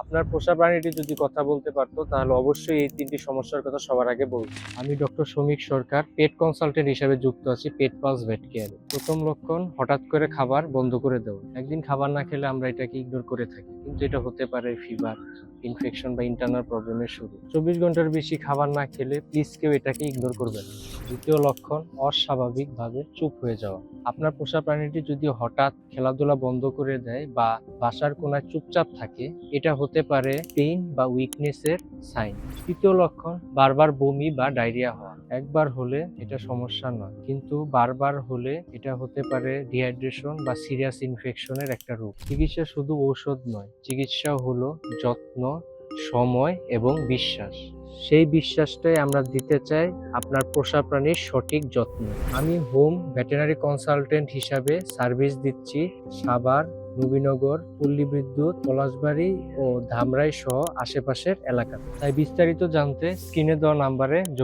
আপনার পোষা প্রাণীটি যদি কথা বলতে পারতো তাহলে অবশ্যই এই তিনটি সমস্যার কথা সবার আগে বলবো। আমি ডক্টর শ্রমিক সরকার, পেট কনসালটেন্ট হিসেবে যুক্ত আছি পেট পালস ভেট কেয়ারে। প্রথম লক্ষণ হঠাৎ করে খাবার বন্ধ করে দেওয়া। একদিন খাবার না খেলে আমরা এটাকে ইগনোর করে থাকি, কিন্তু এটা হতে পারে ফিভার, ইনফেকশন বা ইন্টারনাল প্রবলেমের শুরু। 24 ঘন্টার বেশি খাবার না খেলে প্লিজ কেউ এটাকে ইগনোর করবেন না। দ্বিতীয় লক্ষণ অস্বাভাবিকভাবে চুপ হয়ে যাওয়া। আপনার পোষা প্রাণীটি যদি হঠাৎ খেলাধুলা বন্ধ করে দেয় বা বাসার কোনায় চুপচাপ থাকে, এটা হতে পারে পেইন বা উইকনেসের সাইন। তৃতীয় লক্ষণ বারবার বমি বা ডায়রিয়া হওয়া। একবার হলে এটা সমস্যা নয়, কিন্তু বারবার হলে এটা হতে পারে ডিহাইড্রেশন বা সিরিয়াস ইনফেকশনের একটা রোগ। চিকিৎসা শুধু ঔষধ নয়, চিকিৎসা হলো যত্ন, সময় এবং বিশ্বাস। সেই বিশ্বাসটাই আমরা দিতে চাই আপনার পোষা প্রাণীর সঠিক যত্ন। আমি হোম ভেটেরিনারি কনসালটেন্ট হিসাবে সার্ভিস দিচ্ছি সাভার, নবীনগর, পল্লী বিদ্যুৎ, পলাশবাড়ী ও ধামরাই সহ আশেপাশের এলাকাতে। তাই বিস্তারিত জানতে স্ক্রিনে দেওয়া নাম্বারে